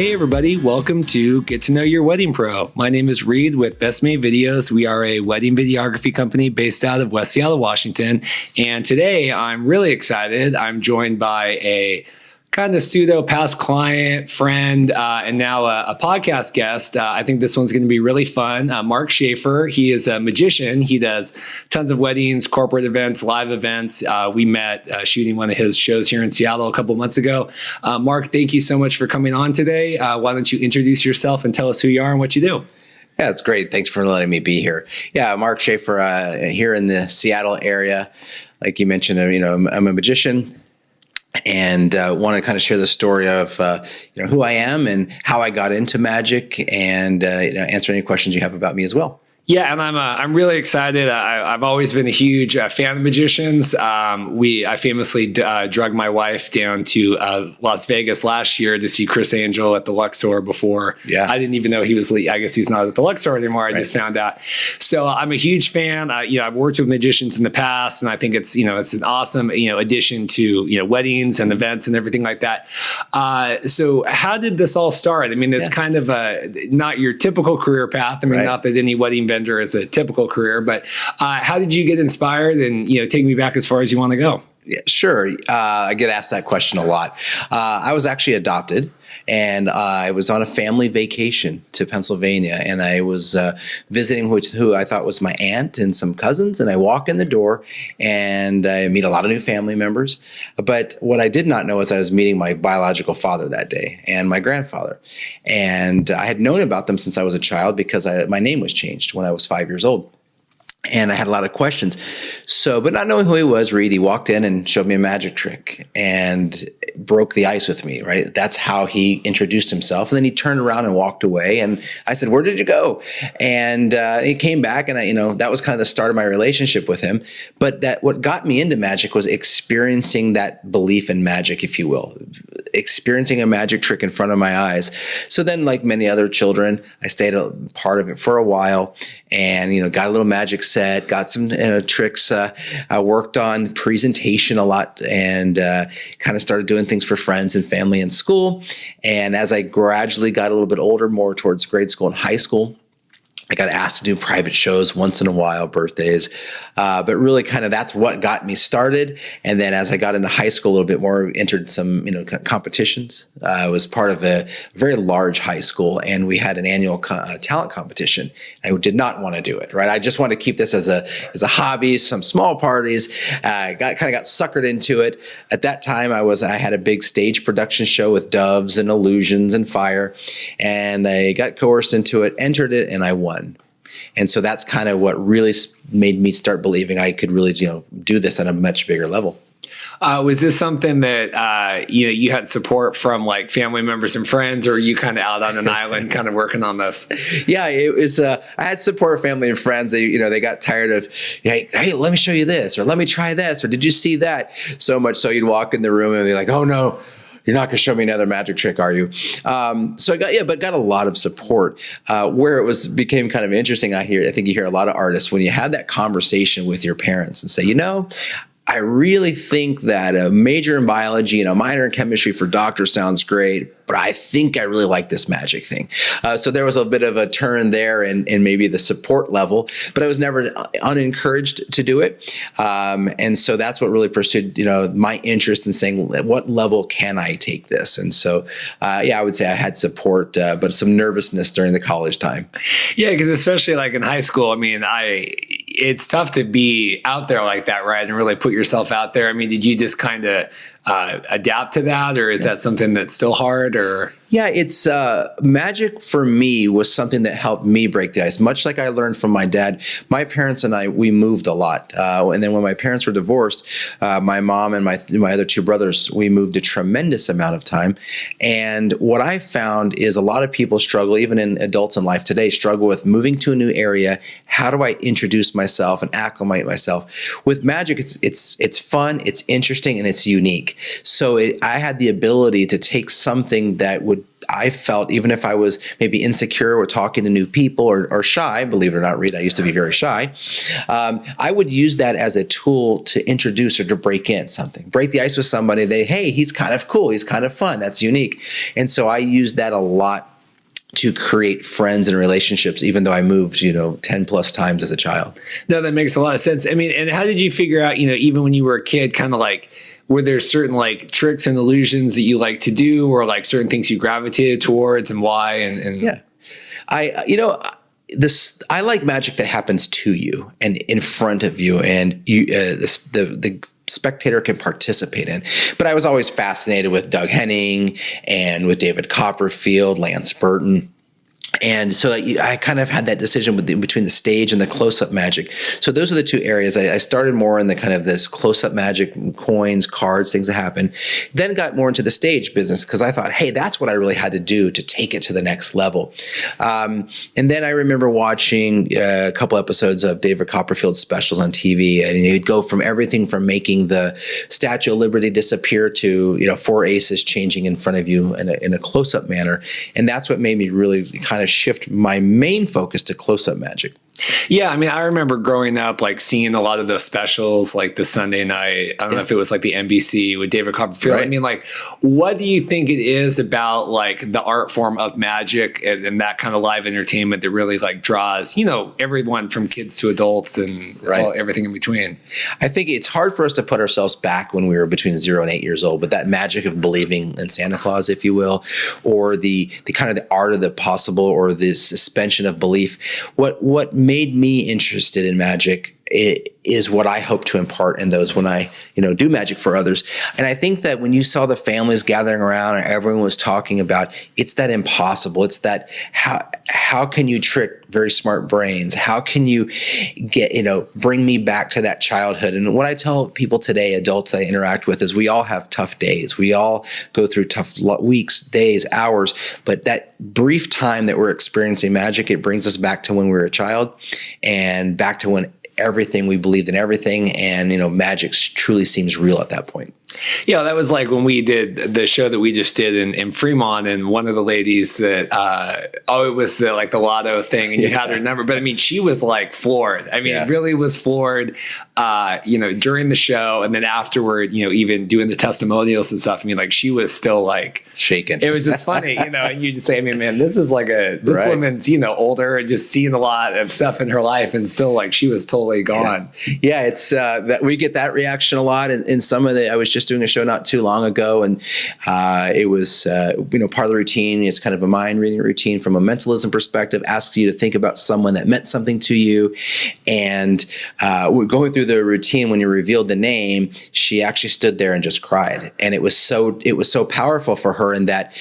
Hey everybody, welcome to Get to Know Your Wedding Pro. My name is Reed with Best Made Videos. We are a wedding videography company based out of West Seattle, Washington. And today I'm really excited. I'm joined by a kind of pseudo past client, friend, and now a podcast guest. I think this one's going to be really fun. Mark Schaefer, he is a magician. He does tons of weddings, corporate events, live events. We met shooting one of his shows here in Seattle a couple months ago. Mark, thank you so much for coming on today. Why don't you introduce yourself and tell us who you are and what you do? Yeah, it's great. Thanks for letting me be here. Yeah, Mark Schaefer here in the Seattle area. Like you mentioned, I'm a magician. And want to kind of share the story of who I am and how I got into magic, and answer any questions you have about me as well. Yeah, and I'm really excited. I've always been a huge fan of magicians. I famously drug my wife down to Las Vegas last year to see Chris Angel at the Luxor before. Yeah, I didn't even know he was. I guess he's not at the Luxor anymore. I just found out. So I'm a huge fan. I've worked with magicians in the past, and I think it's an awesome addition to weddings and events and everything like that. So how did this all start? I mean, it's kind of not your typical career path. I mean, not that any wedding vendor is a typical career, but how did you get inspired? And take me back as far as you want to go. Yeah, sure. I get asked that question a lot. I was actually adopted, and I was on a family vacation to Pennsylvania, and I was visiting who I thought was my aunt and some cousins, and I walk in the door, and I meet a lot of new family members. But what I did not know is I was meeting my biological father that day and my grandfather. And I had known about them since I was a child because my name was changed when I was 5 years old. And I had a lot of questions. But not knowing who he was, Reed, he walked in and showed me a magic trick and broke the ice with me, right? That's how he introduced himself. And then he turned around and walked away. And I said, "Where did you go?" And he came back, and that was kind of the start of my relationship with him. But what got me into magic was experiencing that belief in magic, if you will, experiencing a magic trick in front of my eyes. So then, like many other children, I stayed a part of it for a while, and got a little magic set, got some tricks. I worked on presentation a lot, and kind of started doing things for friends and family in school. And as I gradually got a little bit older, more towards grade school and high school, I got asked to do private shows once in a while, birthdays, but really kind of that's what got me started. And then as I got into high school a little bit more, entered some competitions. I was part of a very large high school, and we had an annual talent competition. I did not want to do it, right? I just wanted to keep this as a hobby, some small parties. Got suckered into it. At that time, I had a big stage production show with doves and illusions and fire, and I got coerced into it, entered it, and I won. And so that's kind of what really made me start believing I could really, do this at a much bigger level. Was this something that, you had support from like family members and friends, or were you kind of out on an island kind of working on this? Yeah, it was, I had support of family and friends. They got tired of, hey, let me show you this, or let me try this, or did you see that? So much so you'd walk in the room and be like, oh no, you're not going to show me another magic trick, are you? So I got a lot of support. Where it became kind of interesting, I think you hear a lot of artists when you have that conversation with your parents and say, I really think that a major in biology and a minor in chemistry for doctor sounds great, but I think I really like this magic thing. So there was a bit of a turn there in maybe the support level, but I was never unencouraged to do it. And so that's what really pursued, my interest in saying, what level can I take this? And so, I would say I had support, but some nervousness during the college time. Yeah, because especially like in high school, it's tough to be out there like that, right? And really put yourself out there. Did you just kind of adapt to that, or is that something that's still hard? Or yeah, it's magic for me was something that helped me break the ice. Much like I learned from my dad, my parents and we moved a lot. And then when my parents were divorced, my mom and my other two brothers, we moved a tremendous amount of time. And what I found is a lot of people struggle, even in adults in life today, struggle with moving to a new area. How do I introduce myself and acclimate myself? With magic, it's fun, it's interesting, and it's unique. unique. So I had the ability to take something that I felt, even if I was maybe insecure or talking to new people or shy, believe it or not, Reed, I used to be very shy. I would use that as a tool to introduce or to break the ice with somebody. Hey, he's kind of cool. He's kind of fun. That's unique. And so I used that a lot to create friends and relationships, even though I moved, 10 plus times as a child. No, that makes a lot of sense. I mean, and how did you figure out, even when you were a kid, kind of like, were there certain like tricks and illusions that you like to do, or like certain things you gravitated towards, and why? And yeah, I like magic that happens to you and in front of you, and the spectator can participate in. But I was always fascinated with Doug Henning and with David Copperfield, Lance Burton. And so I kind of had that decision between the stage and the close-up magic. So those are the two areas. I started more in the kind of this close-up magic, coins, cards, things that happen. Then got more into the stage business because I thought, hey, that's what I really had to do to take it to the next level. And then I remember watching a couple episodes of David Copperfield's specials on TV, and he'd go from everything from making the Statue of Liberty disappear to 4 aces changing in front of you in a close-up manner. And that's what made me really kind of shift my main focus to close-up magic. Yeah, I mean, I remember growing up, like seeing a lot of those specials, like the Sunday night. I don't know if it was like the NBC with David Copperfield. Right. I mean, like, what do you think it is about like the art form of magic and that kind of live entertainment that really like draws, everyone from kids to adults and everything in between? I think it's hard for us to put ourselves back when we were between 0 and 8 years old, but that magic of believing in Santa Claus, if you will, or the kind of the art of the possible, or the suspension of belief. What made me interested in magic is what I hope to impart in those when I, do magic for others. And I think that when you saw the families gathering around and everyone was talking about, it's that impossible. It's that how can you trick very smart brains? How can you bring me back to that childhood? And what I tell people today, adults I interact with, is we all have tough days. We all go through tough weeks, days, hours, but that brief time that we're experiencing magic, it brings us back to when we were a child and back to when everything we believed in everything, and magic truly seems real at that point. Yeah, that was like when we did the show that we just did in Fremont, and one of the ladies that it was the lotto thing, and you had her number. But I mean, she was like floored. I mean, really was floored. During the show, and then afterward, even doing the testimonials and stuff. I mean, like, she was still like shaken. It was just funny, and you just say, I mean, man, this is like this woman's older and just seen a lot of stuff in her life, and still like she was totally gone. Yeah, it's that we get that reaction a lot, and some of I was just doing a show not too long ago, and it was part of the routine. It's kind of a mind reading routine from a mentalism perspective, asks you to think about someone that meant something to you. And we're going through the routine. When you revealed the name, she actually stood there and just cried, and it was so powerful for her in that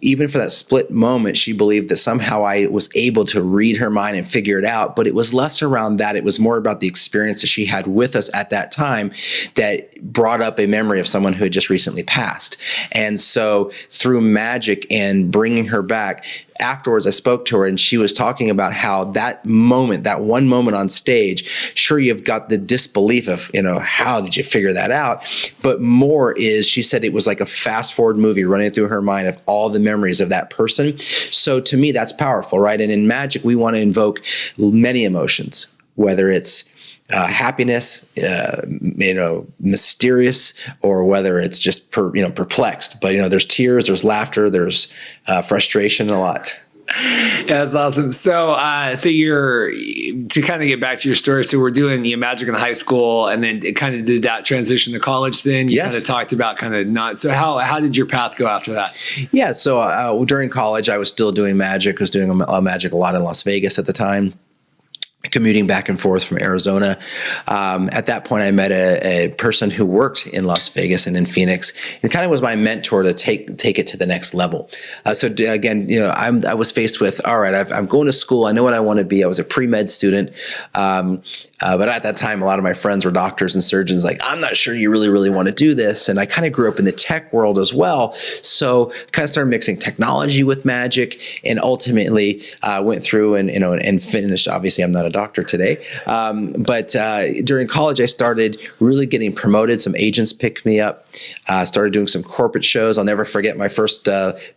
even for that split moment, she believed that somehow I was able to read her mind and figure it out. But it was less around that. It was more about the experience that she had with us at that time that brought up a memory of someone who had just recently passed. And so through magic and bringing her back, afterwards I spoke to her, and she was talking about how that moment, that one moment on stage, sure, you've got the disbelief of, how did you figure that out? But more is, she said it was like a fast forward movie running through her mind of all the memories of that person. So to me, that's powerful, right? And in magic, we want to invoke many emotions, whether it's happiness, mysterious, or whether it's just perplexed. But there's tears, there's laughter, there's frustration, a lot. Yeah, that's awesome. So you're, to kind of get back to your story. So we're doing magic in high school, and then it kind of did that transition to college. Then you kind of talked about kind of not. So how did your path go after that? Yeah. So during college, I was still doing magic. I was doing magic a lot in Las Vegas at the time, commuting back and forth from Arizona. At that point, I met a person who worked in Las Vegas and in Phoenix, and kind of was my mentor to take it to the next level. So again, I was faced with, all right, I'm going to school. I know what I want to be. I was a pre-med student. But at that time, a lot of my friends were doctors and surgeons. Like, I'm not sure you really, really want to do this. And I kind of grew up in the tech world as well. So kind of started mixing technology with magic, and ultimately went through and finished. Obviously, I'm not a doctor today. But during college, I started really getting promoted. Some agents picked me up. Started doing some corporate shows. I'll never forget my first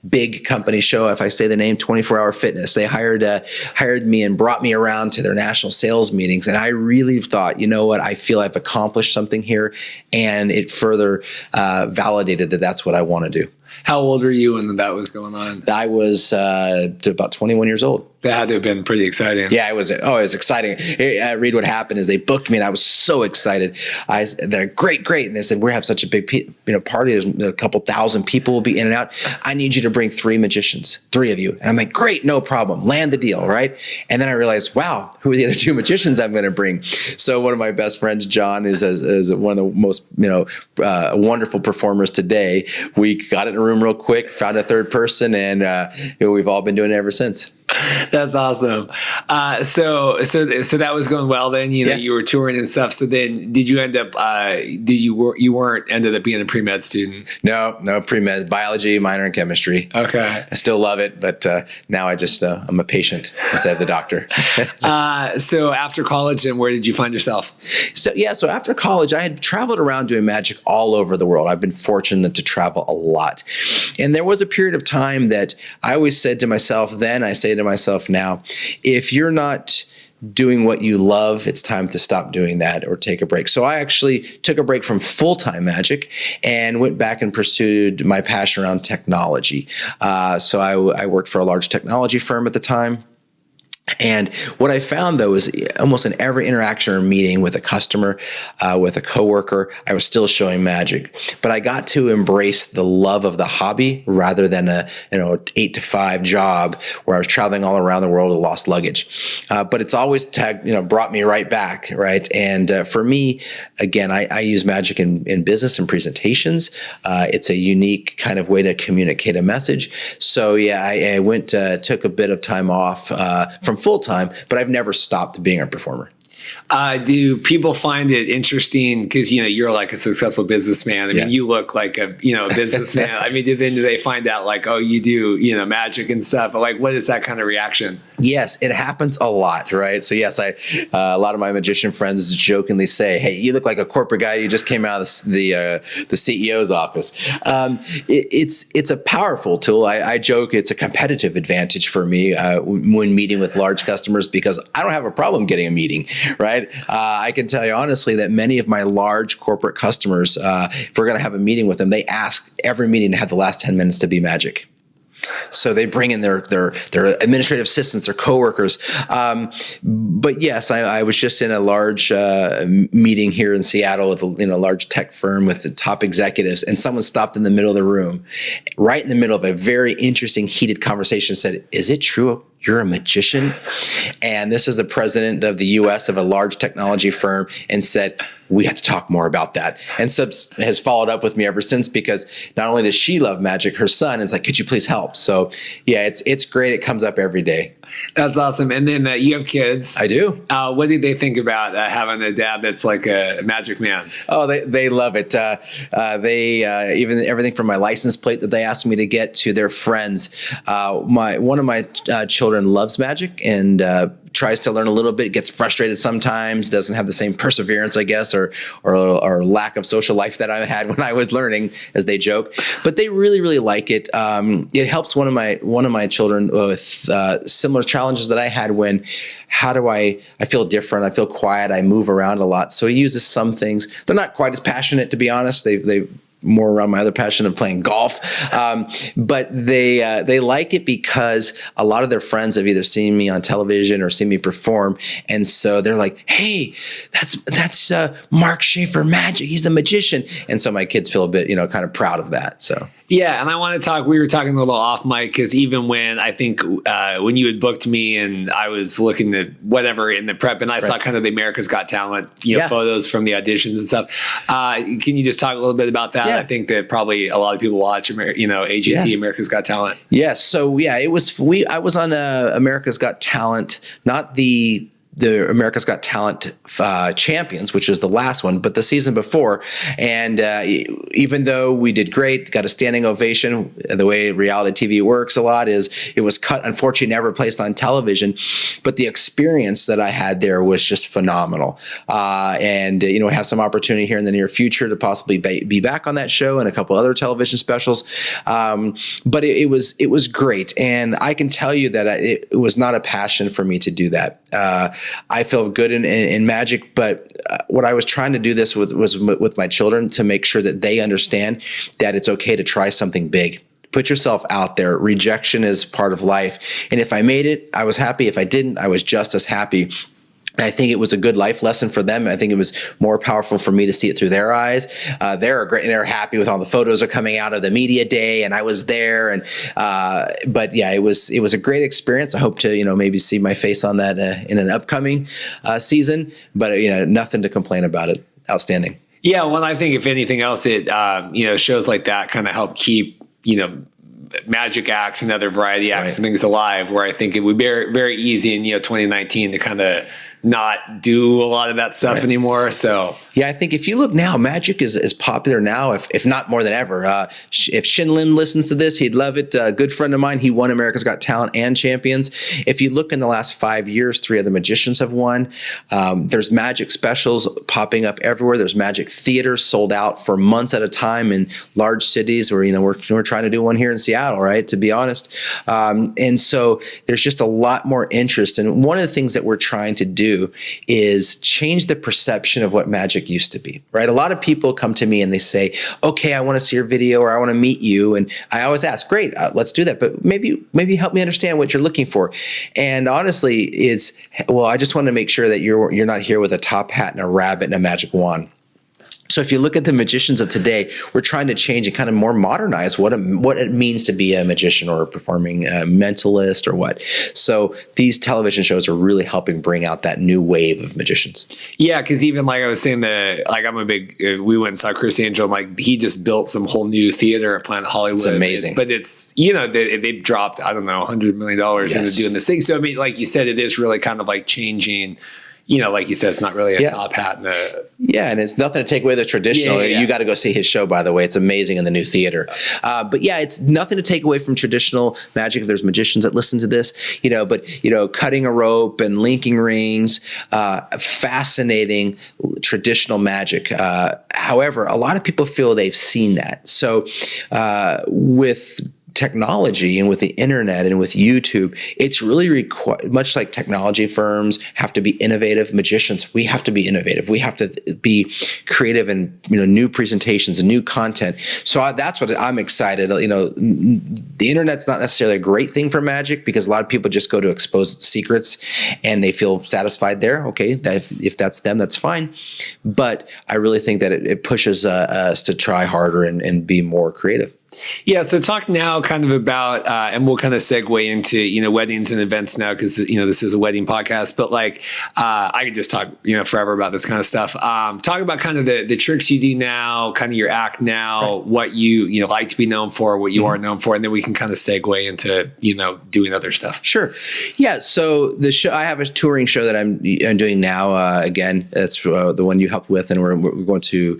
big company show, if I say the name, 24 Hour Fitness. They hired me and brought me around to their national sales meetings. And I really thought, you know what, I feel I've accomplished something here. And it further validated that that's what I want to do. How old were you when that was going on? I was about 21 years old. That had to have been pretty exciting. Yeah, it was. Oh, it was exciting. Read what happened is they booked me, and I was so excited. They're great, and they said we have such a big party. There's a couple thousand people will be in and out. I need you to bring 3 magicians, 3 of you. And I'm like, great, no problem. Land the deal, right? And then I realized, wow, who are the other 2 magicians I'm going to bring? So one of my best friends, John, is one of the most wonderful performers today. We got in a room real quick, found a 3rd person, and we've all been doing it ever since. That's awesome. So that was going well then, Yes. you were touring and stuff. So then did you end up, you weren't ended up being a pre-med student? No, pre-med, biology, minor in chemistry. Okay. I still love it, but now I just, I'm a patient instead of the doctor. So after college, then where did you find yourself? So after college, I had traveled around doing magic all over the world. I've been fortunate to travel a lot. And there was a period of time that I always said to myself then, I say to myself now, if you're not doing what you love, it's time to stop doing that or take a break. So I actually took a break from full-time magic and went back and pursued my passion around technology. So I worked for a large technology firm at the time. And what I found, though, is almost in every interaction or meeting with a customer, with a coworker, I was still showing magic. But I got to embrace the love of the hobby rather than a 8 to 5 job where I was traveling all around the world with lost luggage. But it's always brought me right back, right? And for me, again, I use magic in business and presentations. It's a unique kind of way to communicate a message. So yeah, I went took a bit of time off from full time, but I've never stopped being a performer. Do people find it interesting because you're like a successful businessman? I mean, you look like a businessman. I mean, do they find out like, oh, you do magic and stuff? Like, what is that kind of reaction? Yes, it happens a lot, right? So yes, a lot of my magician friends jokingly say, "Hey, you look like a corporate guy. You just came out of the CEO's office." It's a powerful tool. I joke it's a competitive advantage for me when meeting with large customers because I don't have a problem getting a meeting. Right. I can tell you honestly that many of my large corporate customers, if we're going to have a meeting with them, they ask every meeting to have the last 10 minutes to be magic. So they bring in their administrative assistants, their coworkers. But yes, I was just in a large meeting here in Seattle with a large tech firm with the top executives, and someone stopped in the middle of the room, right in the middle of a very interesting, heated conversation, and said, "Is it true you're a magician?" And this is the president of the US of a large technology firm, and said, "We have to talk more about that." And so has followed up with me ever since because not only does she love magic, her son is like, "Could you please help?" So yeah, it's great. It comes up every day. That's awesome. And then you have kids. I do. What did they think about having a dad that's like a magic man? Oh, they love it. They even everything from my license plate that they asked me to get to their friends. One of my children loves magic and tries to learn a little bit, gets frustrated sometimes, doesn't have the same perseverance, I guess, or lack of social life that I had when I was learning, as they joke. But they really, really like it. It helps one of my children with similar challenges that I had when, I feel different, I feel quiet, I move around a lot. So he uses some things. They're not quite as passionate, to be honest. They more around my other passion of playing golf. But they like it because a lot of their friends have either seen me on television or seen me perform. And so they're like, "Hey, that's Mark Schaefer magic. He's a magician." And so my kids feel a bit, kind of proud of that. So. Yeah, and I want to talk. We were talking a little off mic because even when I think when you had booked me and I was looking at whatever in the prep, and I saw kind of the America's Got Talent, photos from the auditions and stuff. Can you just talk a little bit about that? Yeah. I think that probably a lot of people watch, AGT, America's Got Talent. Yes. So yeah, it was. I was on America's Got Talent, not the the America's Got Talent champions, which is the last one, but the season before. And even though we did great, got a standing ovation, the way reality TV works a lot is it was cut, unfortunately, never placed on television. But the experience that I had there was just phenomenal. And have some opportunity here in the near future to possibly be back on that show and a couple other television specials. But it was great. And I can tell you that it was not a passion for me to do that. I feel good in magic, but what I was trying to do this was with my children to make sure that they understand that it's okay to try something big. Put yourself out there. Rejection is part of life. And if I made it, I was happy. If I didn't, I was just as happy. I think it was a good life lesson for them. I think it was more powerful for me to see it through their eyes. They're happy with all the photos are coming out of the media day, and I was there. And but yeah, it was a great experience. I hope to maybe see my face on that in an upcoming season. But nothing to complain about it. Outstanding. Yeah, well, I think if anything else, it shows like that kind of help keep magic acts and other variety acts and things alive. Where I think it would be very, very easy in 2019 to kind of not do a lot of that stuff anymore. So yeah, I think if you look now, magic is popular now, if not more than ever. If Shinlin listens to this, he'd love it. A good friend of mine, he won America's Got Talent and Champions. If you look in the last 5 years, 3 other magicians have won. There's magic specials popping up everywhere. There's magic theaters sold out for months at a time in large cities where, we're trying to do one here in Seattle, right? To be honest. And so there's just a lot more interest. And one of the things that we're trying to do is change the perception of what magic used to be, right? A lot of people come to me and they say, okay, I want to see your video or I want to meet you. And I always ask, great, let's do that. But maybe help me understand what you're looking for. And honestly, I just want to make sure that you're not here with a top hat and a rabbit and a magic wand. So if you look at the magicians of today, we're trying to change and kind of more modernize what it means to be a magician or a performing mentalist or what. So these television shows are really helping bring out that new wave of magicians. Yeah, because even like I was saying, I'm a big. We went and saw Chris Angel. And like he just built some whole new theater at Planet Hollywood. It's amazing. But it's they've dropped $100 million into doing this thing. So I mean, like you said, it is really kind of like changing. Like you said, it's not really a top hat. And it's nothing to take away the traditional. You got to go see his show, by the way. It's amazing in the new theater. But yeah, it's nothing to take away from traditional magic. If there's magicians that listen to this, but cutting a rope and linking rings, fascinating traditional magic. However, a lot of people feel they've seen that. So with technology and with the internet and with YouTube, it's really much like technology firms have to be innovative. Magicians, we have to be innovative. We have to be creative and new presentations and new content. So that's what I'm excited. The internet's not necessarily a great thing for magic because a lot of people just go to expose secrets and they feel satisfied there. Okay, if that's them, that's fine. But I really think that it pushes us to try harder and be more creative. Yeah, so talk now kind of about, and we'll kind of segue into, weddings and events now because, this is a wedding podcast, but like, I could just talk, forever about this kind of stuff. Talk about kind of the tricks you do now, kind of your act now, what you like to be known for, what you are known for, and then we can kind of segue into, doing other stuff. Sure. Yeah, so the show, I have a touring show that I'm doing now. Again, that's the one you helped with, and we're going to,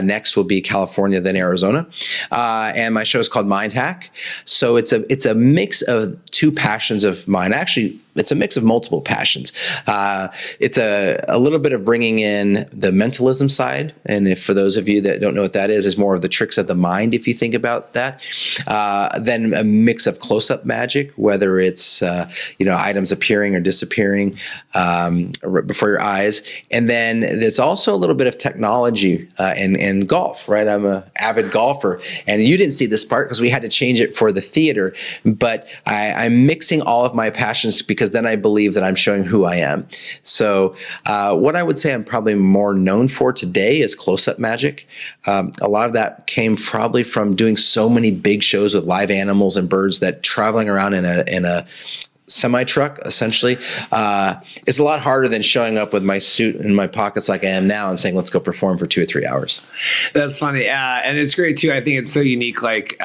next will be California, then Arizona. And my show is called Mind Hack. So it's a mix of two passions of mine. Actually, it's a mix of multiple passions. It's a little bit of bringing in the mentalism side. And if for those of you that don't know what that is more of the tricks of the mind, if you think about that. Then a mix of close-up magic, whether it's, items appearing or disappearing before your eyes. And then there's also a little bit of technology and golf, right? I'm an avid golfer. And you didn't see this part because we had to change it for the theater. But I'm mixing all of my passions because then I believe that I'm showing who I am. So what I would say I'm probably more known for today is close-up magic. A lot of that came probably from doing so many big shows with live animals and birds that traveling around in a semi-truck, essentially, is a lot harder than showing up with my suit in my pockets like I am now and saying, let's go perform for 2 or 3 hours. That's funny. And it's great too. I think it's so unique, like,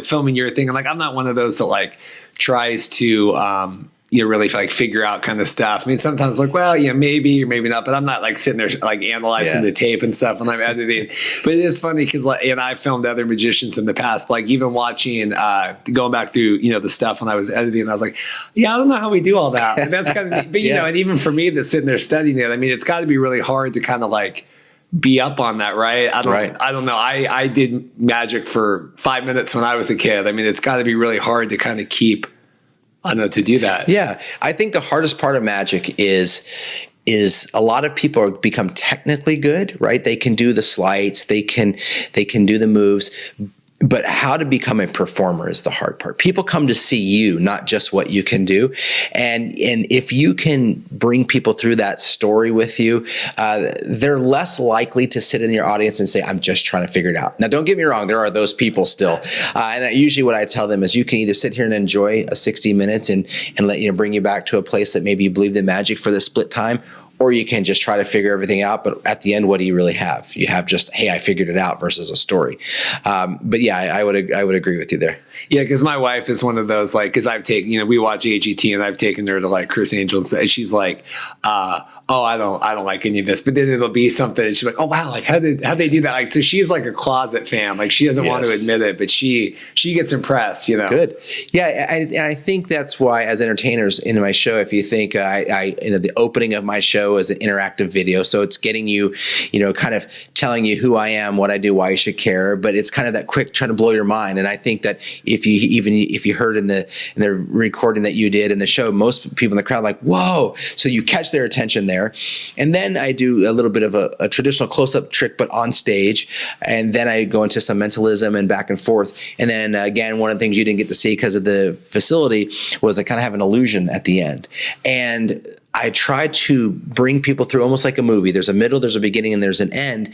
filming your thing. And like, I'm not one of those that like tries to, you really like figure out kind of stuff. I mean, sometimes like, well, maybe or maybe not, but I'm not like sitting there like analyzing the tape and stuff when I'm editing. But it is funny because like, and I filmed other magicians in the past, but, like even watching, going back through, the stuff when I was editing, I was like, yeah, I don't know how we do all that. And that's kind of, but and even for me that's sitting there studying it, I mean, it's got to be really hard to kind of like be up on that, right? I don't know. I did magic for 5 minutes when I was a kid. I mean, it's got to be really hard to kind of keep, I don't know, to do that. Yeah. I think the hardest part of magic is a lot of people are become technically good, right? They can do the sleights, they can do the moves, but how to become a performer is the hard part. People come to see you, not just what you can do. And if you can bring people through that story with you, they're less likely to sit in your audience and say, I'm just trying to figure it out. Now, don't get me wrong. There are those people still. And usually what I tell them is you can either sit here and enjoy a 60 minutes and let bring you back to a place that maybe you believed in magic for the split time, or you can just try to figure everything out. But at the end, what do you really have? You have just, hey, I figured it out versus a story. But yeah, I would agree with you there. Yeah, because my wife is one of those, like, because I've taken, we watch AGT and I've taken her to like Chris Angel and she's like, oh, I don't like any of this. But then it'll be something and she's like, oh wow, like how'd they do that? Like, so she's like a closet fan. Like she doesn't want to admit it, but she gets impressed, Good. Yeah, and I think that's why as entertainers in my show, if you think the opening of my show is an interactive video, so it's getting you, kind of telling you who I am, what I do, why you should care, but it's kind of that quick trying to blow your mind. And I think that if you heard in the recording that you did in the show, most people in the crowd are like, whoa, so you catch their attention there. And then I do a little bit of a traditional close-up trick, but on stage. And then I go into some mentalism and back and forth. And then again, one of the things you didn't get to see because of the facility was I kind of have an illusion at the end. And I try to bring people through almost like a movie. There's a middle, there's a beginning, and there's an end.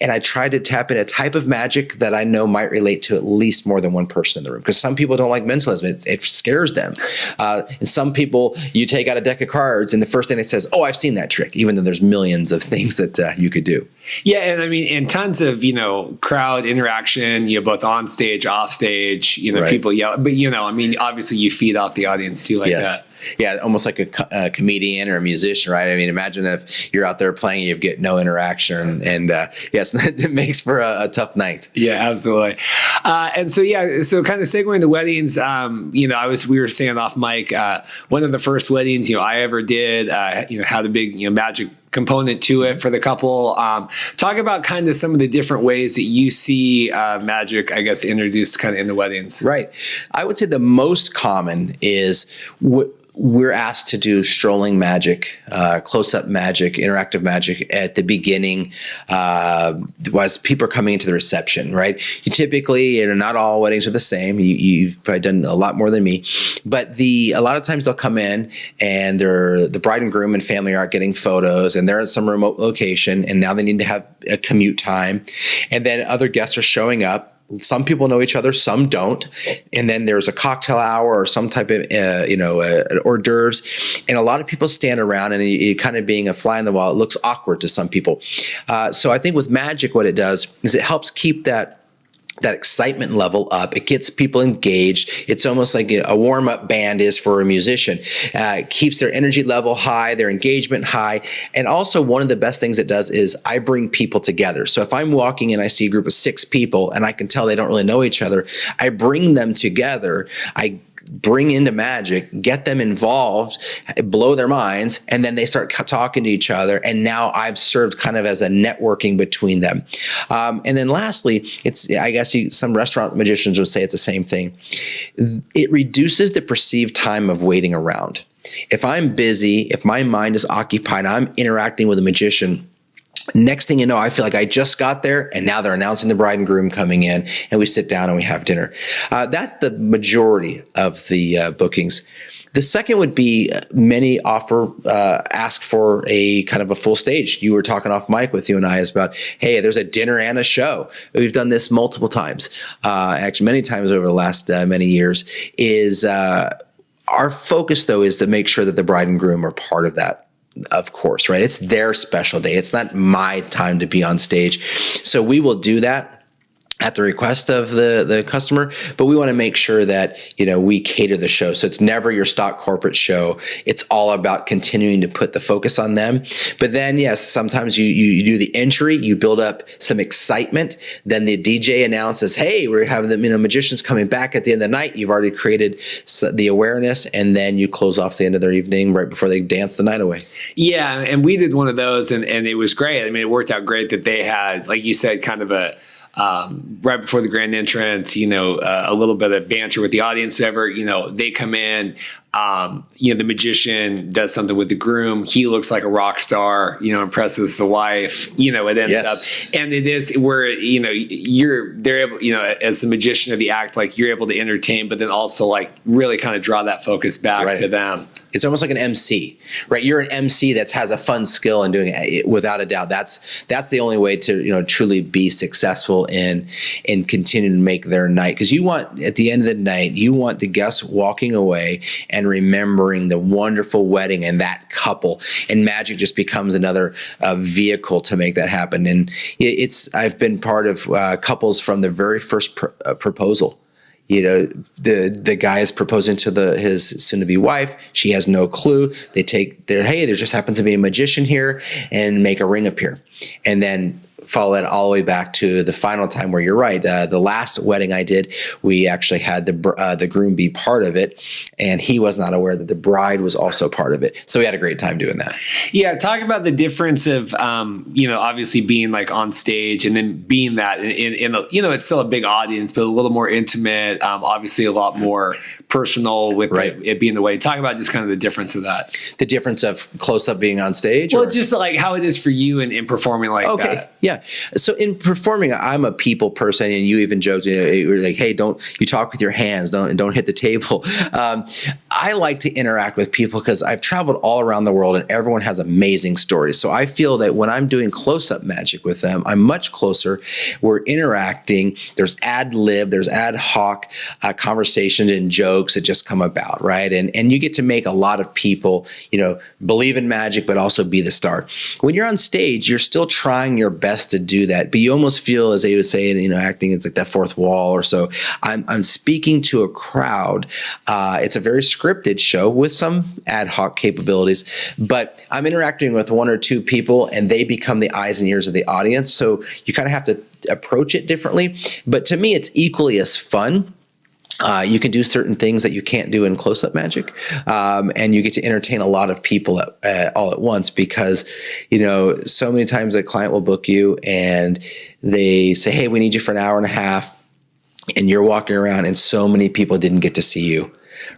And I try to tap in a type of magic that I know might relate to at least more than one person in the room. Because some people don't like mentalism. It scares them. And some people, you take out a deck of cards and the first thing they say is, oh, I've seen that trick, even though there's millions of things that you could do. Yeah, and I mean, and tons of, crowd interaction, both on stage, off stage, right. People yell. But, I mean, obviously you feed off the audience too like that. Yeah, almost like a comedian or a musician, right? I mean, imagine if you're out there playing, you get no interaction, and yes, it makes for a tough night. Yeah, absolutely. And so kind of segueing to weddings, we were saying off mic, one of the first weddings, I ever did, had a big, magic component to it for the couple. Talk about kind of some of the different ways that you see magic, I guess, introduced kind of in the weddings. Right. I would say the most common is we're asked to do strolling magic, close-up magic, interactive magic at the beginning as people are coming into the reception, right? You typically, not all weddings are the same. You've probably done a lot more than me. But a lot of times they'll come in and the bride and groom and family are getting photos and they're at some remote location and now they need to have a commute time. And then other guests are showing up. Some people know each other, some don't. And then there's a cocktail hour or some type of, hors d'oeuvres. And a lot of people stand around and it kind of being a fly on the wall, it looks awkward to some people. So I think with magic, what it does is it helps keep that excitement level up. It gets people engaged. It's almost like a warm-up band is for a musician. It keeps their energy level high, their engagement high. And also one of the best things it does is I bring people together. So if I'm walking and I see a group of 6 people and I can tell they don't really know each other, I bring them together. I bring into magic, get them involved, blow their minds, and then they start talking to each other. And now I've served kind of as a networking between them. And then lastly, some restaurant magicians would say it's the same thing. It reduces the perceived time of waiting around. If I'm busy, if my mind is occupied, I'm interacting with a magician, next thing you know, I feel like I just got there and now they're announcing the bride and groom coming in and we sit down and we have dinner. That's the majority of the bookings. The second would be many ask for a kind of a full stage. You were talking off mic with you and I is about, hey, there's a dinner and a show. We've done this multiple times, actually many times over the last many years. Our focus though is to make sure that the bride and groom are part of that. Of course, right? It's their special day. It's not my time to be on stage. So we will do that. at the request of the customer, but we want to make sure that, we cater the show. So it's never your stock corporate show. It's all about continuing to put the focus on them. But then, yes, sometimes you do the entry, you build up some excitement. Then the DJ announces, hey, we're having the magicians coming back at the end of the night. You've already created the awareness, and then you close off the end of their evening right before they dance the night away. Yeah, and we did one of those, and it was great. I mean, it worked out great that they had, like you said, kind of a right before the grand entrance, a little bit of banter with the audience, whatever, they come in, the magician does something with the groom. He looks like a rock star, impresses the wife, it ends up, and it is where, they're able, as the magician of the act, like you're able to entertain, but then also like really kind of draw that focus back to them. It's almost like an MC, right? You're an MC that has a fun skill in doing it, without a doubt. That's the only way to truly be successful in continuing to make their night. Because you want, at the end of the night, you want the guests walking away and remembering the wonderful wedding and that couple. And magic just becomes another vehicle to make that happen. And I've been part of couples from the very first proposal. The guy is proposing to his soon-to-be wife. She has no clue. They take hey, there just happens to be a magician here, and make a ring appear. And then follow that all the way back to the final time where you're right. The last wedding I did, we actually had the groom be part of it, and he was not aware that the bride was also part of it. So we had a great time doing that. Yeah, talk about the difference of, obviously being like on stage and then being that in it's still a big audience, but a little more intimate, obviously a lot more personal with it being the way. Talk about just kind of the difference of that. The difference of close-up being on stage? Well, just like how it is for you in performing like that. Okay, yeah. So in performing, I'm a people person, and you even joked, you're like, hey, don't you talk with your hands, don't hit the table. I like to interact with people because I've traveled all around the world, and everyone has amazing stories. So I feel that when I'm doing close-up magic with them, I'm much closer. We're interacting. There's ad lib, there's ad hoc conversations and jokes that just come about, right? And you get to make a lot of people, believe in magic, but also be the star. When you're on stage, you're still trying your best to do that, but you almost feel, as they would say, acting, it's like that fourth wall or so. I'm speaking to a crowd. It's a very scripted show with some ad hoc capabilities, but I'm interacting with one or two people, and they become the eyes and ears of the audience. So you kind of have to approach it differently. But to me, it's equally as fun. You can do certain things that you can't do in close-up magic, and you get to entertain a lot of people all at once, because, so many times a client will book you and they say, hey, we need you for an hour and a half, and you're walking around and so many people didn't get to see you.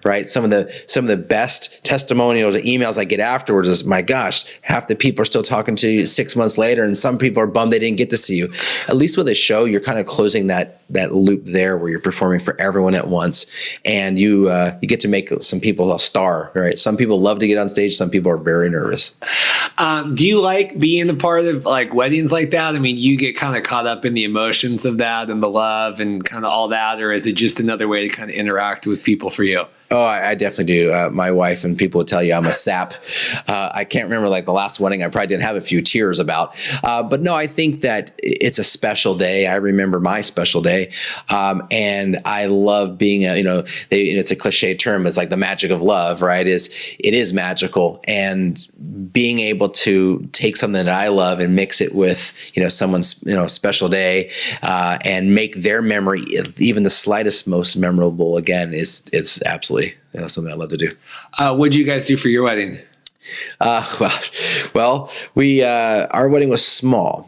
Right. Some of the best testimonials or emails I get afterwards is, my gosh, half the people are still talking to you 6 months later, and some people are bummed they didn't get to see you. At least with a show, you're kind of closing that loop there, where you're performing for everyone at once, and you get to make some people a star. Right. Some people love to get on stage. Some people are very nervous. Do you like being a part of like weddings like that? I mean, you get kind of caught up in the emotions of that and the love and kind of all that, or is it just another way to kind of interact with people for you? Oh, I definitely do. My wife and people would tell you I'm a sap. I can't remember like the last wedding. I probably didn't have a few tears about. But no, I think that it's a special day. I remember my special day. And I love being, it's a cliche term. It's like the magic of love, right? It is magical. And being able to take something that I love and mix it with, someone's, special day, and make their memory, even the slightest, most memorable again, it's absolutely something I love to do. What did you guys do for your wedding? Well, we our wedding was small.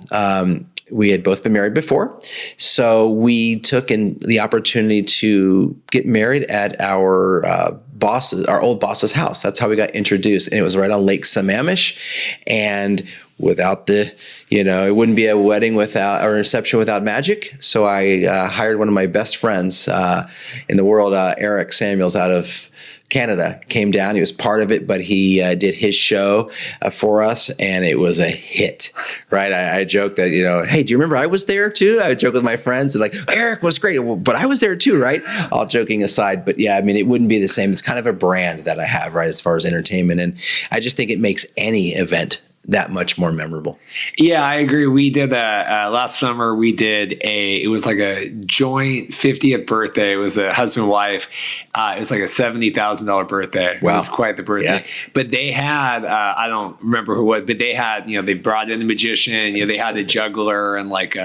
We had both been married before, so we took the opportunity to get married at our old boss's house. That's how we got introduced, and it was right on Lake Sammamish. And without it wouldn't be a wedding without, or a reception without magic. So I hired one of my best friends in the world, Eric Samuels out of Canada, came down. He was part of it, but he did his show for us, and it was a hit, right? I joked that, hey, do you remember I was there too? I would joke with my friends, like, Eric was great, but I was there too, right? All joking aside, but yeah, I mean, it wouldn't be the same. It's kind of a brand that I have, right, as far as entertainment, and I just think it makes any event that much more memorable. Yeah, I agree. We did last summer. We did it was like a joint 50th birthday. It was a husband wife. It was like a $70,000 birthday. Wow. It was quite the birthday. Yes. But they had I don't remember who was, but they had they brought in a magician. They had a juggler and like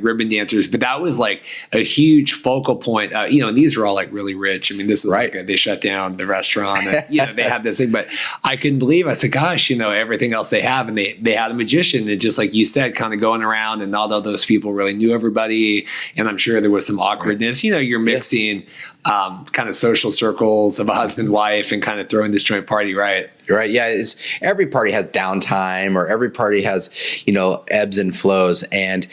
ribbon dancers. But that was like a huge focal point. And these were all like really rich. I mean, this was right. They shut down the restaurant. And, they had this thing, but I couldn't believe. I said, "Gosh, everything else they have." And they had a magician that, just like you said, kind of going around, and not all those people really knew everybody. And I'm sure there was some awkwardness. Right. You're mixing kind of social circles of a husband, wife, and kind of throwing this joint party, right? Right. Yeah. Every party has downtime, or every party has, ebbs and flows. And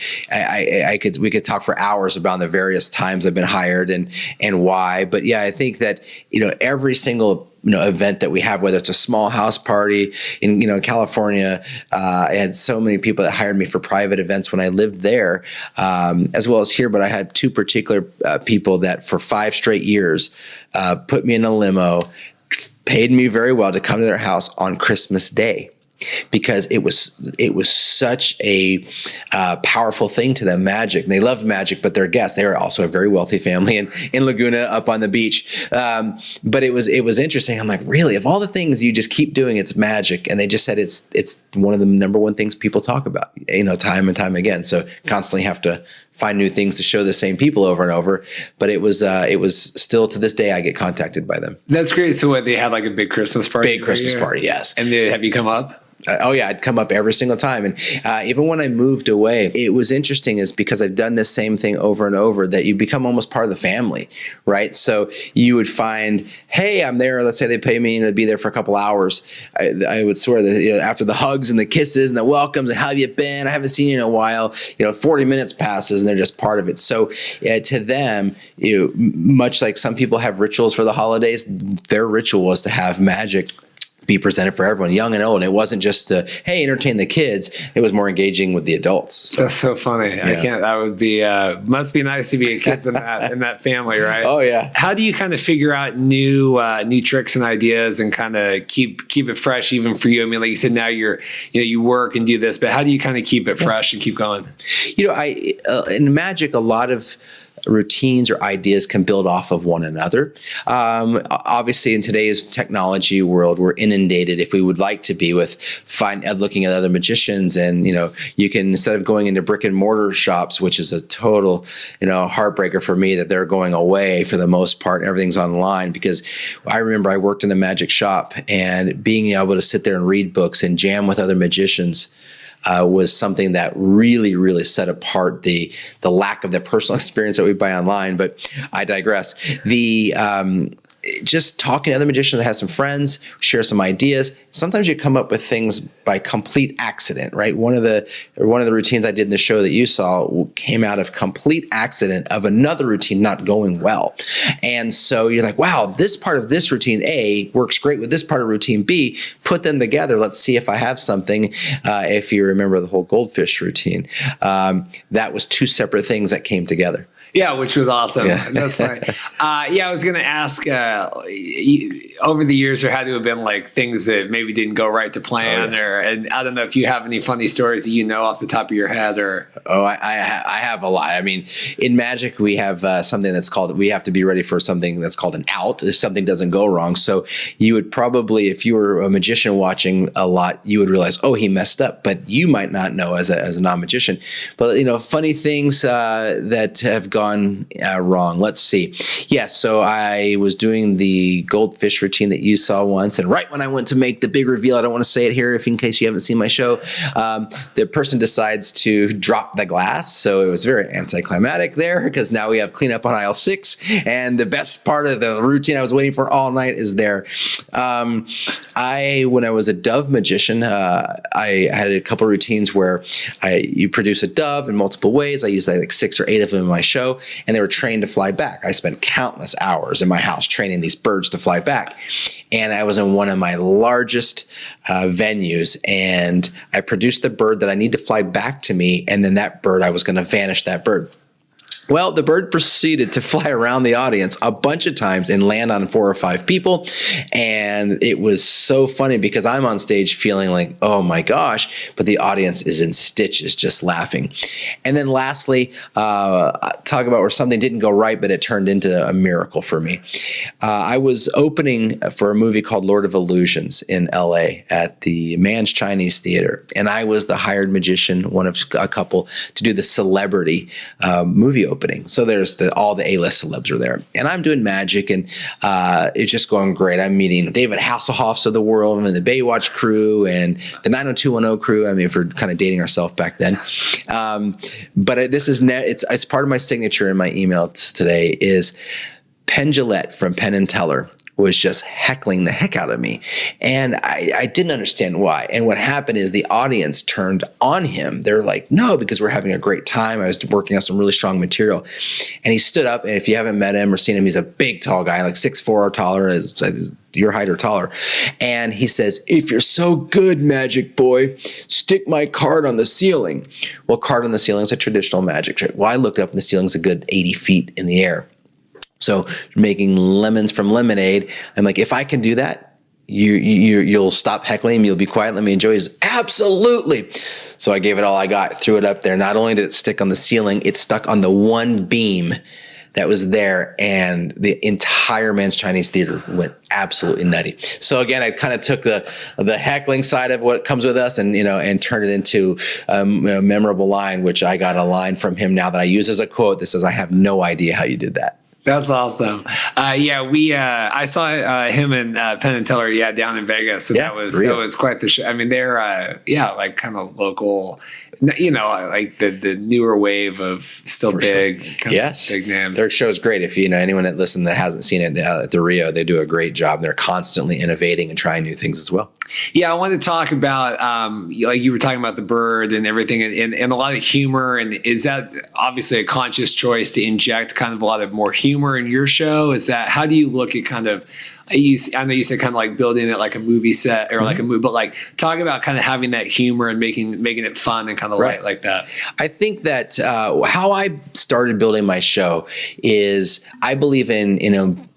we could talk for hours about the various times I've been hired and why. But yeah, I think that, every single event that we have, whether it's a small house party in California, I had so many people that hired me for private events when I lived there, as well as here. But I had two particular people that for 5 straight years put me in a limo, paid me very well to come to their house on Christmas Day, because it was such a powerful thing to them, magic. And they loved magic, but their guests, they were also a very wealthy family in Laguna up on the beach. But it was interesting. I'm like, really, of all the things you just keep doing, it's magic. And they just said it's one of the number one things people talk about, time and time again. So constantly have to find new things to show the same people over and over. But it was still, to this day, I get contacted by them. That's great. So they had like a big Christmas party? Big Christmas party, yes. And have you come up? Oh yeah, I'd come up every single time. And even when I moved away, it was interesting is because I've done this same thing over and over, that you become almost part of the family, right? So you would find, hey, I'm there. Let's say they pay me to be there for a couple hours. I would swear that after the hugs and the kisses and the welcomes and how have you been? I haven't seen you in a while. 40 minutes passes and they're just part of it. So to them, much like some people have rituals for the holidays, their ritual was to have magic be presented for everyone, young and old. And it wasn't just to, hey, entertain the kids. It was more engaging with the adults. So, that's so funny. Yeah. I can't. That would be must be nice to be a kid in that family, right? Oh yeah. How do you kind of figure out new tricks and ideas and kind of keep it fresh, even for you? I mean, like you said, now you work and do this, but how do you kind of keep it fresh and keep going? In magic, a lot of routines or ideas can build off of one another. Obviously, in today's technology world, we're inundated, if we would like to be, with looking at other magicians. And, you can, instead of going into brick and mortar shops, which is a total, heartbreaker for me that they're going away for the most part, everything's online. Because I remember I worked in a magic shop, and being able to sit there and read books and jam with other magicians was something that really, really set apart the lack of the personal experience that we buy online. But I digress. Just talking to other magicians, I have some friends, share some ideas. Sometimes you come up with things by complete accident, right? One of the routines I did in the show that you saw came out of complete accident of another routine not going well. And so you're like, wow, this part of this routine A works great with this part of routine B. Put them together. Let's see if I have something. If you remember the whole goldfish routine, that was 2 separate things that came together. Yeah, which was awesome. Yeah. That's funny. I was going to ask, over the years, there had to have been like things that maybe didn't go right to plan, and I don't know if you have any funny stories that off the top of your head, or. Oh, I have a lot. I mean, in magic, we have something that's called, we have to be ready for something that's called an out if something doesn't go wrong. So you would probably, if you were a magician watching a lot, you would realize, oh, he messed up, but you might not know as a non-magician. But, funny things that have gone wrong. Let's see. Yes. So I was doing the goldfish routine that you saw once. And right when I went to make the big reveal, I don't want to say it here in case you haven't seen my show, the person decides to drop the glass. So it was very anticlimactic there, because now we have cleanup on aisle 6. And the best part of the routine I was waiting for all night is there. When I was a dove magician, I had a couple routines where you produce a dove in multiple ways. I used like 6 or 8 of them in my show, and they were trained to fly back. I spent countless hours in my house training these birds to fly back. And I was in one of my largest venues, and I produced the bird that I need to fly back to me. And then that bird, I was going to vanish that bird. Well, the bird proceeded to fly around the audience a bunch of times and land on 4 or 5 people. And it was so funny because I'm on stage feeling like, oh my gosh, but the audience is in stitches just laughing. And then lastly, talk about where something didn't go right, but it turned into a miracle for me. I was opening for a movie called Lord of Illusions in LA at the Mann's Chinese Theater. And I was the hired magician, one of a couple, to do the celebrity movie opening. So there's all the A-list celebs are there. And I'm doing magic, and it's just going great. I'm meeting David Hasselhoffs of the world and the Baywatch crew and the 90210 crew. I mean, if we're kind of dating ourselves back then. But this is it's part of my signature in my emails today is Penn Jillette from Penn and Teller was just heckling the heck out of me. And I didn't understand why. And what happened is the audience turned on him. They're like, no, because we're having a great time. I was working on some really strong material. And he stood up, and if you haven't met him or seen him, he's a big, tall guy, like 6'4" or taller, as your height or taller. And he says, if you're so good, magic boy, stick my card on the ceiling. Well, card on the ceiling is a traditional magic trick. Well, I looked up, and the ceiling's a good 80 feet in the air. So making lemons from lemonade. I'm like, if I can do that, you'll stop heckling me. You'll be quiet. Let me enjoy. He's absolutely. So I gave it all I got, threw it up there. Not only did it stick on the ceiling, it stuck on the one beam that was there, and the entire Mann's Chinese Theater went absolutely nutty. So again, I kind of took the heckling side of what comes with us, and turned it into a memorable line, which I got a line from him now that I use as a quote that says, "I have no idea how you did that." That's awesome. I saw him and Penn and Teller, down in Vegas. So that was quite the show. I mean, they're, like kind of local, like the newer wave of still for big, big names. Their show's great. If anyone that listens that hasn't seen it at the Rio, they do a great job. They're constantly innovating and trying new things as well. Yeah, I wanted to talk about, like you were talking about the bird and everything, and a lot of humor. And is that obviously a conscious choice to inject kind of a lot of more humor in your show? Is that, how do you look at kind of, I know you said kind of like building it like a movie set or like a movie, but like talk about kind of having that humor and making it fun and kind of light like that. I think that how I started building my show is I believe in,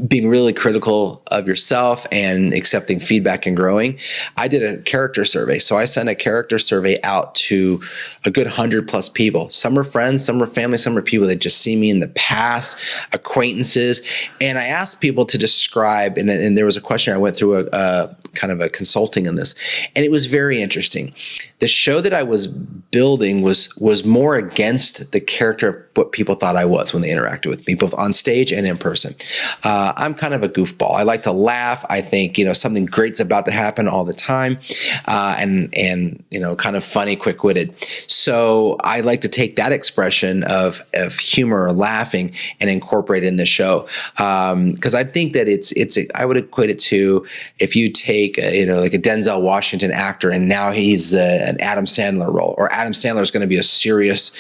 being really critical of yourself and accepting feedback and growing. I did a character survey. So I sent a character survey out to a good 100+ people. Some are friends, some are family, some are people that just see me in the past, acquaintances. And I asked people to describe, and there was a question, I went through a kind of a consulting in this, and it was very interesting. The show that I was building was more against the character of what people thought I was when they interacted with me, both on stage and in person. I'm kind of a goofball. I like to laugh. I think, something great's about to happen all the time, and kind of funny, quick-witted. So I like to take that expression of humor or laughing and incorporate it in the show, because I think that I would equate it to if you take like a Denzel Washington actor, and now he's an Adam Sandler role, or Adam Sandler is going to be a serious,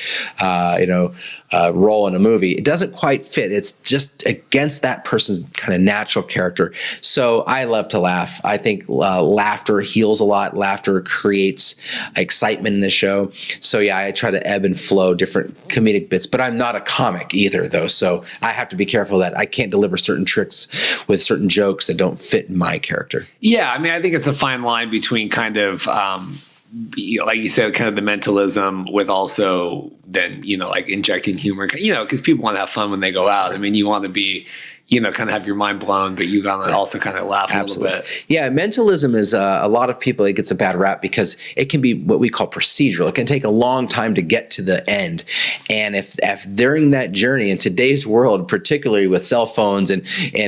role in a movie. It doesn't quite fit. It's just against that person's kind of natural character. So I love to laugh. I think laughter heals a lot. Laughter creates excitement in the show. So I try to ebb and flow different comedic bits, but I'm not a comic either, though. So I have to be careful that I can't deliver certain tricks with certain jokes that don't fit my character. Yeah, I mean, I think it's a fine line between kind of, like you said, kind of the mentalism with also then, like injecting humor, because people want to have fun when they go out. I mean, you want to be, kind of have your mind blown, but you got to also kind of laugh a little bit. Yeah, mentalism is a lot of people, it gets a bad rap because it can be what we call procedural. It can take a long time to get to the end. And if during that journey in today's world, particularly with cell phones and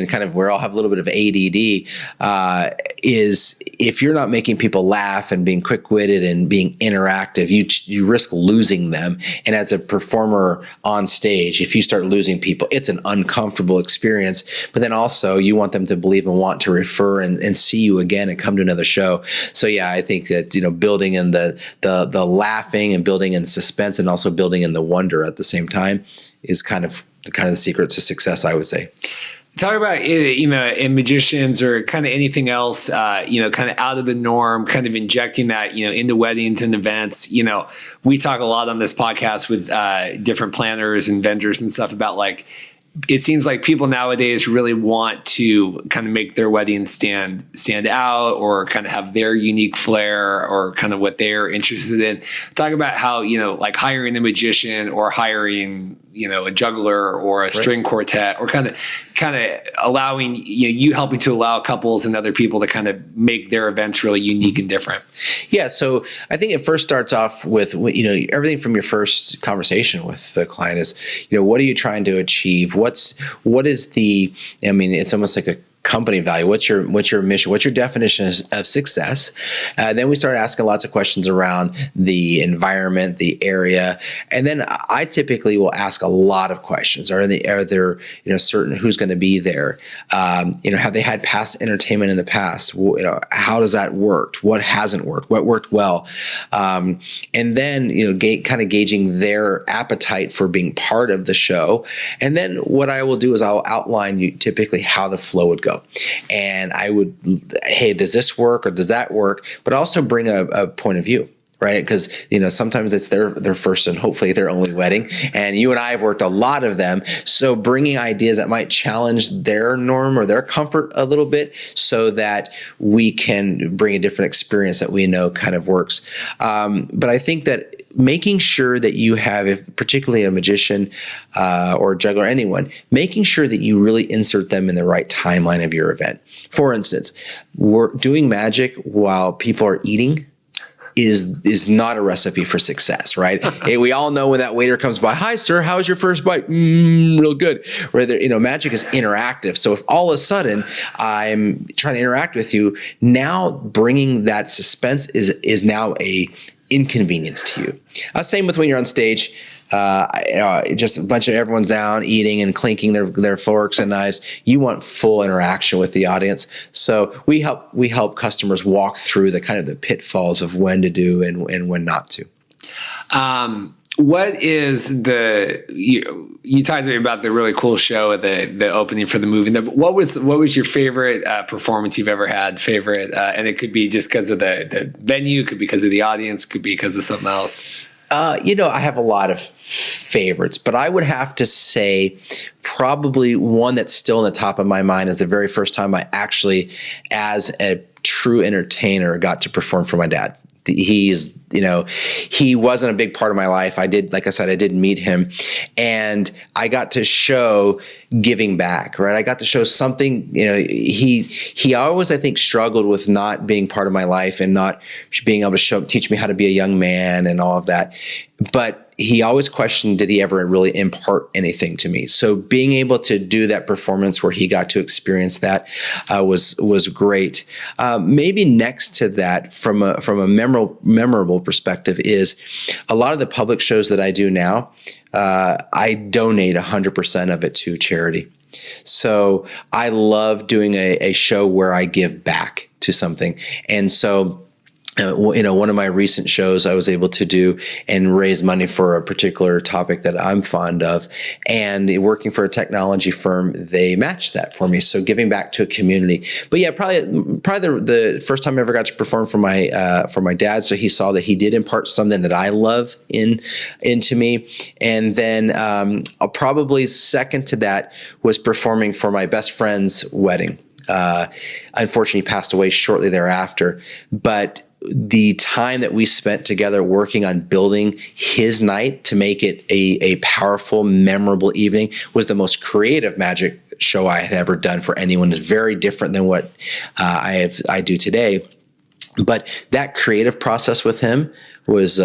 kind of we all have a little bit of ADD, is if you're not making people laugh and being quick-witted and being interactive, you risk losing them. And as a performer on stage, if you start losing people, it's an uncomfortable experience. But then also you want them to believe and want to refer and see you again and come to another show. So I think that building in the laughing and building in suspense and also building in the wonder at the same time is kind of the secret to success, I would say. Talk about, in magicians or kind of anything else, kind of out of the norm, kind of injecting that, into weddings and events. We talk a lot on this podcast with different planners and vendors and stuff about like, it seems like people nowadays really want to kind of make their weddings stand out or kind of have their unique flair or kind of what they're interested in. Talk about how, like hiring a magician or hiring, a juggler or a string quartet or kind of allowing, you helping to allow couples and other people to kind of make their events really unique and different. Yeah. So I think it first starts off with, everything from your first conversation with the client is, what are you trying to achieve? What is the, it's almost like a company value. What's your mission? What's your definition of success? Then we start asking lots of questions around the environment, the area, and then I typically will ask a lot of questions. Are there certain who's going to be there? Have they had past entertainment in the past? How does that work? What hasn't worked? What worked well? And then kind of gauging their appetite for being part of the show. And then what I will do is I'll outline typically how the flow would go. And I would, hey, does this work or does that work? But also bring a point of view, right? Because, sometimes it's their first and hopefully their only wedding. And you and I have worked a lot of them. So bringing ideas that might challenge their norm or their comfort a little bit so that we can bring a different experience that we know kind of works. But I think that making sure that you have, if particularly a magician or a juggler, anyone, making sure that you really insert them in the right timeline of your event. For instance, we're doing magic while people are eating is not a recipe for success, right? Hey, we all know when that waiter comes by, hi, sir, how was your first bite? Real good. Rather, magic is interactive. So if all of a sudden I'm trying to interact with you, now bringing that suspense is now a inconvenience to you. Same with when you're on stage. Just a bunch of everyone's down eating and clinking their forks and knives. You want full interaction with the audience. So we help customers walk through the kind of the pitfalls of when to do and when not to. What is you talked to me about the really cool show at the opening for the movie. What was your favorite performance you've ever had? And it could be just because of the venue, could be because of the audience, could be because of something else. I have a lot of favorites, but I would have to say probably one that's still in the top of my mind is the very first time I actually, as a true entertainer, got to perform for my dad. He wasn't a big part of my life. Like I said, I did meet him and I got to show giving back, right? I got to show something, he always, I think, struggled with not being part of my life and not being able to teach me how to be a young man and all of that. But he always questioned, did he ever really impart anything to me? So being able to do that performance where he got to experience that was great. Maybe next to that, from a memorable perspective, is a lot of the public shows that I do now. I donate 100% of it to charity. So I love doing a show where I give back to something, and so. One of my recent shows I was able to do and raise money for a particular topic that I'm fond of, and working for a technology firm, they matched that for me. So giving back to a community. But yeah, probably the first time I ever got to perform for my dad. So he saw that he did impart something that I love into me. And then probably second to that was performing for my best friend's wedding. Unfortunately, he passed away shortly thereafter, but the time that we spent together working on building his night to make it a powerful, memorable evening was the most creative magic show I had ever done for anyone. It's very different than what I do today. But that creative process with him was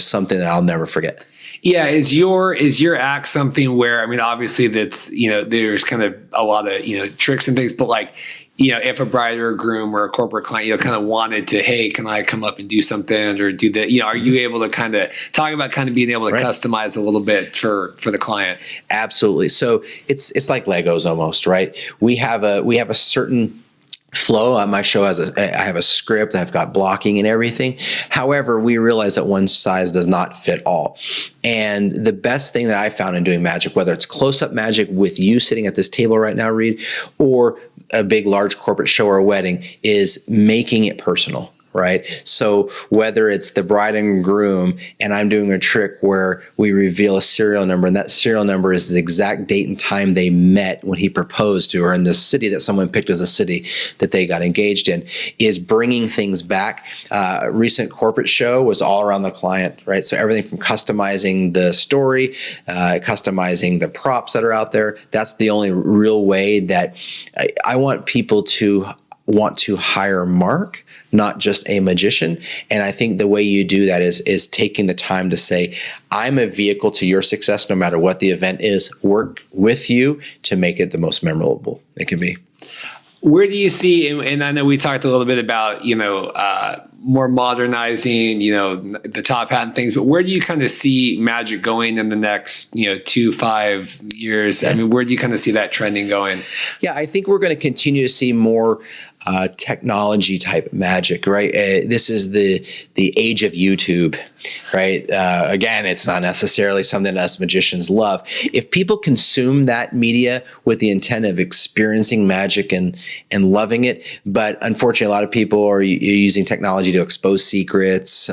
something that I'll never forget. Yeah, is your act something where, obviously that's, there's kind of a lot of, tricks and things, but like, if a bride or a groom or a corporate client, kind of wanted to, hey, can I come up and do something or do that? Are you able to kind of talk about kind of being able to customize a little bit for the client? Absolutely. So it's like Legos almost, right? We have a certain flow. My show I have a script, I've got blocking and everything. However, we realize that one size does not fit all. And the best thing that I found in doing magic, whether it's close-up magic with you sitting at this table right now, Reed, or a big, large corporate show or a wedding, is making it personal. Right. So whether it's the bride and groom and I'm doing a trick where we reveal a serial number, and that serial number is the exact date and time they met when he proposed to her in the city that someone picked as a city that they got engaged in, is bringing things back. A recent corporate show was all around the client. Right. So everything from customizing the story, customizing the props that are out there. That's the only real way that I want people to want to hire Mark, not just a magician. And I think the way you do that is taking the time to say, I'm a vehicle to your success, no matter what the event is, work with you to make it the most memorable it can be. Where do you see, and I know we talked a little bit about, more modernizing, the top hat and things, but where do you kind of see magic going in the next, 2-5 years? I mean, where do you kind of see that trending going? Yeah, I think we're going to continue to see more technology type magic, right? This is the age of YouTube, right? Again, it's not necessarily something us magicians love. If people consume that media with the intent of experiencing magic and loving it, but unfortunately, a lot of people are using technology to expose secrets.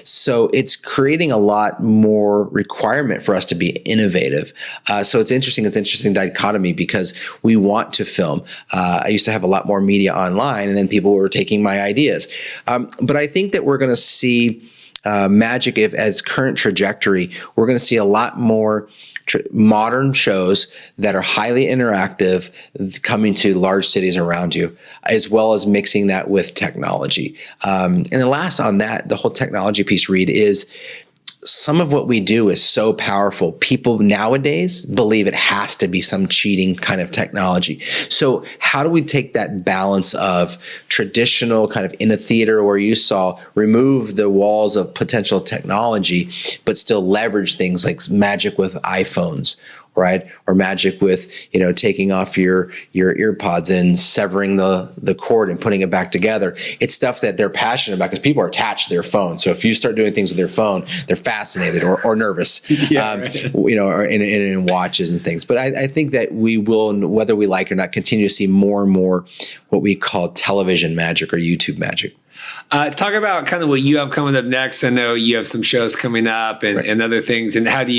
So it's creating a lot more requirement for us to be innovative. So it's interesting. It's an interesting dichotomy because we want to film. I used to have a lot more media online, and then people were taking my ideas. But I think that we're going to see magic as current trajectory. We're going to see a lot more modern shows that are highly interactive coming to large cities around you, as well as mixing that with technology. And the last on that, the whole technology piece, Reed, is some of what we do is so powerful. People nowadays believe it has to be some cheating kind of technology. So how do we take that balance of traditional kind of in a theater where you saw remove the walls of potential technology, but still leverage things like magic with iPhones, right? Or magic with, taking off your earpods and severing the cord and putting it back together. It's stuff that they're passionate about because people are attached to their phone. So if you start doing things with their phone, they're fascinated or nervous, right. Or in watches and things. But I think that we will, whether we like it or not, continue to see more and more what we call television magic or YouTube magic. Talk about kind of what you have coming up next. I know you have some shows coming up and other things. And how do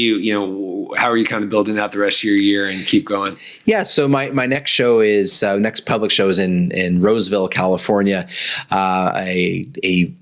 how are you kind of building out the rest of your year and keep going? Yeah. So my next show is next public show is in Roseville, California, a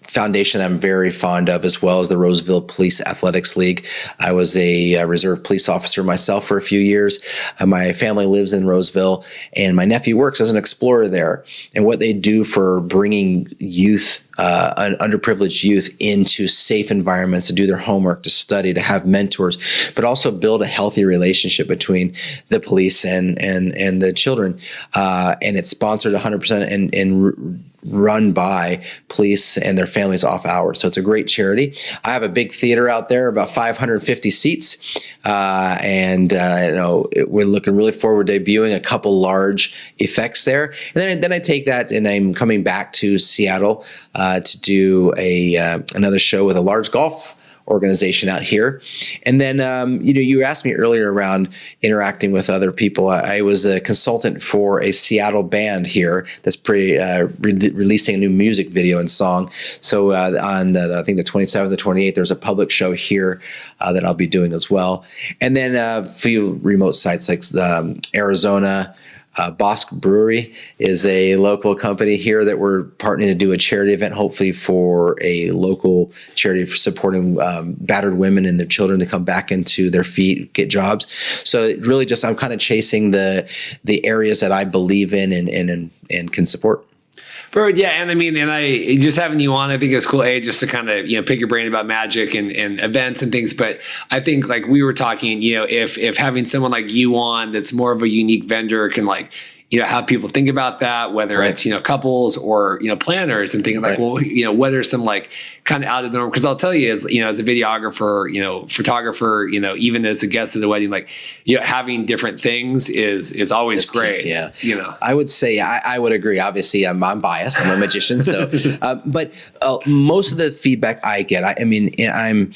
foundation that I'm very fond of, as well as the Roseville Police Athletics League. I was a reserve police officer myself for a few years. My family lives in Roseville, and my nephew works as an explorer there. And what they do for bringing youth, underprivileged youth, into safe environments to do their homework, to study, to have mentors, but also build a healthy relationship between the police and the children. And it's sponsored 100% and run by police and their families off hours. So it's a great charity. I have a big theater out there, about 550 seats. We're looking really forward to debuting a couple large effects there. And then I take that and I'm coming back to Seattle to do another show with a large golf organization out here. And then, you asked me earlier around interacting with other people. I was a consultant for a Seattle band here that's releasing a new music video and song. So on I think the 27th, the 28th, there's a public show here that I'll be doing as well. And then a few remote sites like Arizona. Bosque Brewery is a local company here that we're partnering to do a charity event, hopefully for a local charity for supporting battered women and their children to come back into their feet, get jobs. So it really just, I'm kind of chasing the areas that I believe in and can support. Perfect. Yeah. And I just having you on, I think it's cool, just to kind of, pick your brain about magic and events and things. But I think like we were talking, if having someone like you on that's more of a unique vendor can how people think about that, whether Right. it's, couples or, planners, and thinking like, Right. well, what are some like kind of out of the norm? Because I'll tell you, as a videographer, photographer, even as a guest at the wedding, like, having different things is always That's key, great. yeah. You know. I would say I would agree. Obviously, I'm biased. I'm a magician, so but most of the feedback I get, I mean, I'm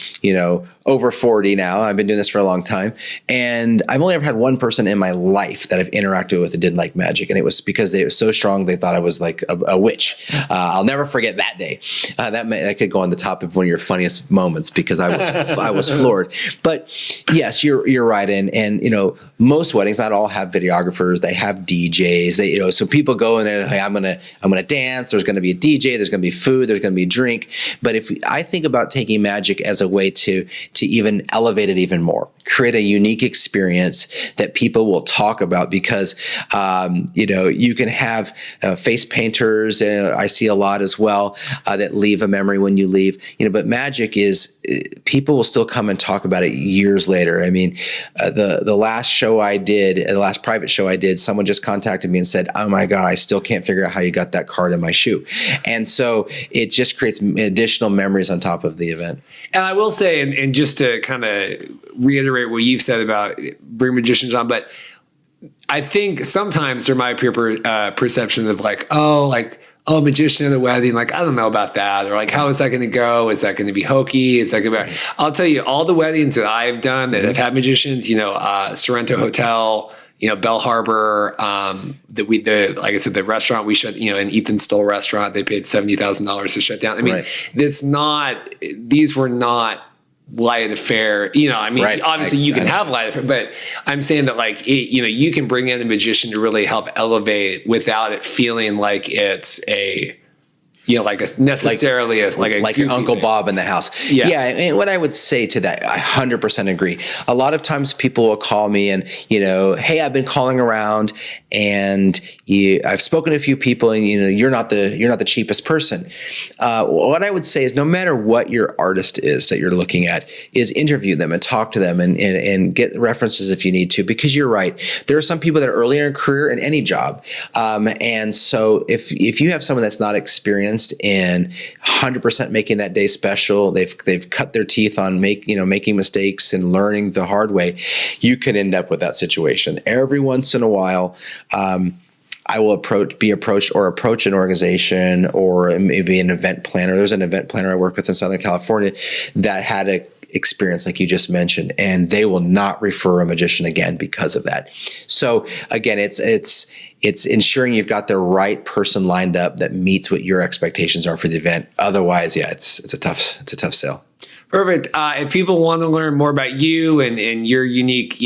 over 40 now. I've been doing this for a long time, and I've only ever had one person in my life that I've interacted with that didn't like magic, and it was because they were so strong they thought I was like a witch. I'll never forget that day. That could go on the top of one of your funniest moments because I was floored. But yes, you're right, and most weddings, not all have videographers. They have DJs. So people go in there. Hey, I'm gonna dance. There's gonna be a DJ. There's gonna be food. There's gonna be drink. But if I think about taking magic as a way to even elevate it even more, create a unique experience that people will talk about, because you can have face painters. I see a lot as well that leave a memory when you leave. But magic is, people will still come and talk about it years later. I mean, the last show I did, the last private show I did, someone just contacted me and said, "Oh my God, I still can't figure out how you got that card in my shoe." And so it just creates additional memories on top of the event. And I will say, and just to kind of reiterate what you've said about bring magicians on, but I think sometimes there might be a perception of like, oh, magician at a wedding, like, I don't know about that. Or like, how is that going to go? Is that going to be hokey? Is that going to be, I'll tell you, all the weddings that I've done that have had magicians, Sorrento Hotel, Bell Harbor, like I said, the restaurant we shut, an Ethan Stoll restaurant, they paid $70,000 to shut down. I mean, these were not light affair, Right. obviously you can have light affair, but I'm saying that like, you can bring in a magician to really help elevate without it feeling like it's a, like necessarily like your Uncle Bob in the house. Yeah. And what I would say to that, I 100% agree. A lot of times people will call me and, hey, I've been calling around and I've spoken to a few people and, you're not the cheapest person. What I would say is no matter what your artist is that you're looking at, is interview them and talk to them and get references if you need to, because you're right. There are some people that are earlier in career in any job. And so if you have someone that's not experienced in 100% making that day special, they've cut their teeth on making mistakes and learning the hard way, you can end up with that situation. Every once in a while, I will approach an organization or maybe an event planner. There's an event planner I work with in Southern California that had a experience like you just mentioned, and they will not refer a magician again because of that. So again, it's ensuring you've got the right person lined up that meets what your expectations are for the event. Otherwise, it's a tough sell. Perfect. If people want to learn more about you and your unique,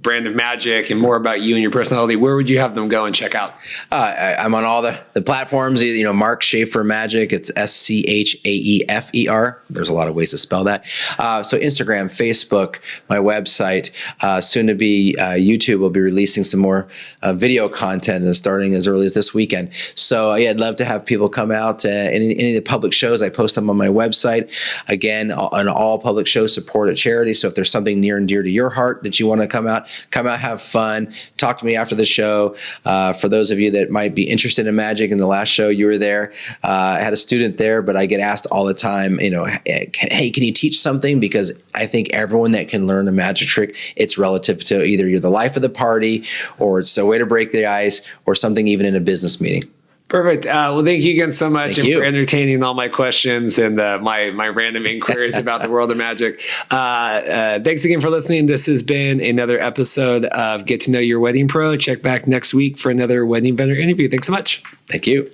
brand of magic and more about you and your personality, where would you have them go and check out? I'm on all the platforms, Mark Schaefer Magic. It's SCHAEFER. There's a lot of ways to spell that. So Instagram, Facebook, my website, soon to be YouTube. Will be releasing some more video content and starting as early as this weekend. So I'd love to have people come out. Any of the public shows, I post them on my website. Again, on all public shows, support a charity. So if there's something near and dear to your heart that you want to come out, have fun, talk to me after the show. For those of you that might be interested in magic, in the last show you were there, I had a student there, but I get asked all the time, hey, can you teach something? Because I think everyone that can learn a magic trick, it's relative to either you're the life of the party or it's a way to break the ice or something even in a business meeting. Perfect. Well, thank you again so much Thank you for entertaining all my questions and my random inquiries about the world of magic. Thanks again for listening. This has been another episode of Get to Know Your Wedding Pro. Check back next week for another wedding vendor interview. Thanks so much. Thank you.